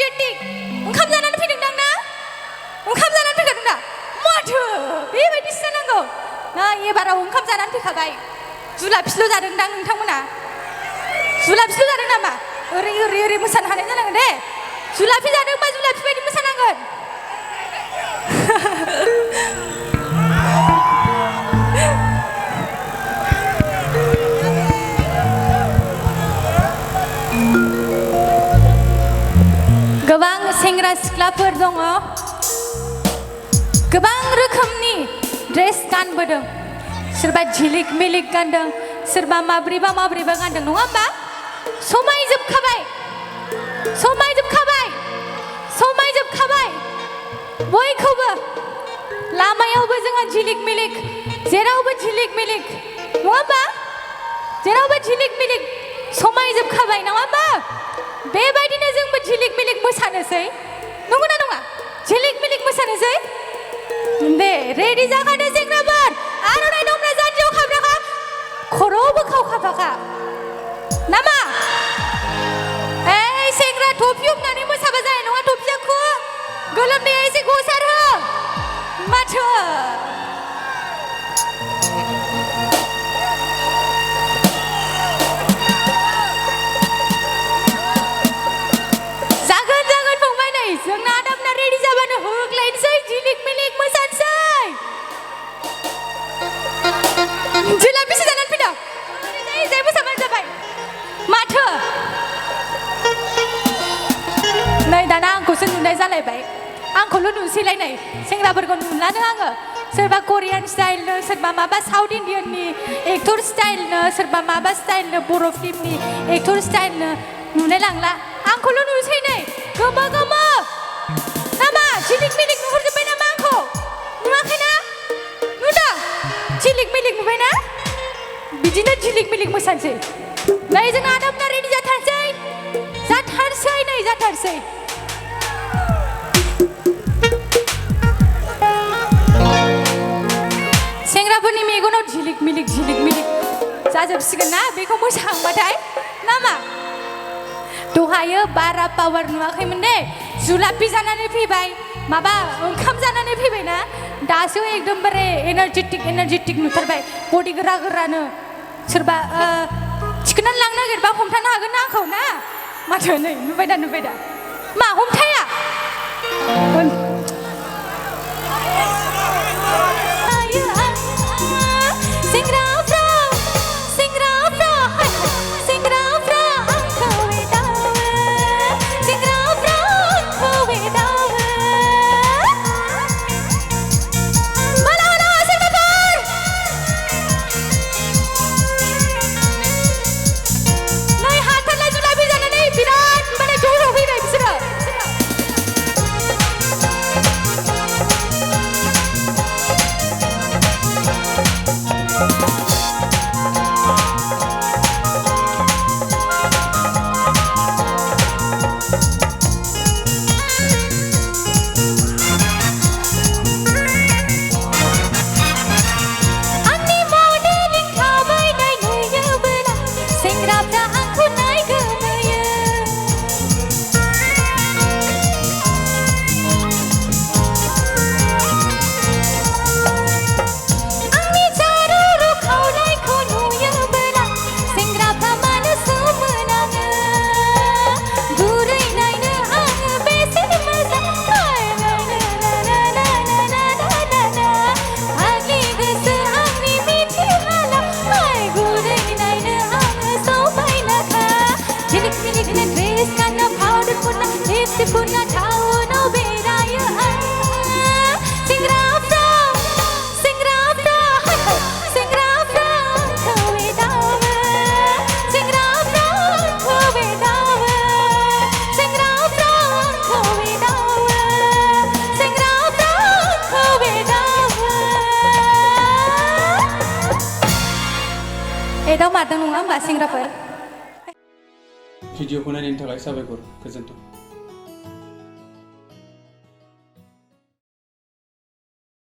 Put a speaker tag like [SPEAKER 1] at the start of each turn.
[SPEAKER 1] Energetic ओंखाम जानानै फैदोंदां ना ओंखाम जानानै फैखादों दा माथो बेबायदिसो जानांगौ एबाराव ओंखाम जानानै फैखाबाय जुलाफिल' जादोंदां नोंथांमोना जुलाफिल' जादों नामा ओरै ओरै ओरै मोसानो हानाय जानांगोन दे जुलाफि जादोंबा जुलाफि बायदि मोसानांगोन गोबां सेंग्रा सिख्लाफोर दङ गोबां रोखोमनि ड्रेस गानबोदों सोरबा झिलिक मिलिक गानदों सोरबा माब्रैबा माब्रैबा गानदों नङा होमबा समायजोबखाबाय समायजोबखाबाय समायजोबखाबाय बयखौबो लामायावबो जोंहा झिलिक मिलिक जेरावबो झिलिक मिलिक नङा होमबा जेरावबो झिलिक मिलिक समायजोबखाबाय नङा होमबा बेबायदिनो जोंबो झिलिक मिलिक मोसानोसै नंगौना नङा झिलिक मिलिक मोसानोसै दे रेडि जाखादो सेंग्राफोर आर'नाइ दंना जानजियाव खाफ्राखा खर'आवबो खावखाफाखा नामा ओइ सेंग्रा टफि हमनानै मोसाबा जानाय नङा टफिया गोलोमदैया एसे गसारहो माथो जोंना आदामना रेडि जाबानो होग्लायनोसै झिलिक मिलिक मोसानोसै जुलाफिसो जानानै फैदों जाय मोसाबानो जाबाय माथो नै दाना आंखौसो नुनाय जालायबाय आंखौल' नुसैलाय नै सेंग्राफोरखौ नुलानो आङो सोरबा करियान स्टाइलनो सोरबा माबा साउथ इन्डियाननि एक्टर स्टाइलनो सोरबा माबा स्टाइलनो बर' फिल्मनि एक्टर स्टाइलनो नुनाय लांला आंखौल' नुसै नै गोमो गोमो नामा झिलिक मिलिक नुहुरजोब्बाय नामा आंखौ नुवाखैना नुदों झिलिक मिलिक नुबायना बिदिनो झिलिक मिलिक मोसानोसै नै जोंना आदामना रेडि जाथारसै नै जाथारसै सेंग्राफोरनि मेगनाव झिलिक मिलिक जाजोबसिगोन ना बेखौ मोसाखांबाथाय नामा दहायो बारा पावार नुवाखैमोन दे जुलाफि जानानै फैबाय माबा ओंखाम जानानै फैबायना दासो एकदमबारे एनार्जेटिक नुथारबाय बडि गोरा गोरानो सोरबा थिखोनानै लांनो नागिरबा हमथानो हागोन ना आंखौ ना माथो नै नुबाय दा मा हमथाया
[SPEAKER 2] एदाव मारदों नङा होमबा सेंग्राफोर
[SPEAKER 3] भिडिअखौ नायनायनि थाखाय साबायखर गोजोन्थों।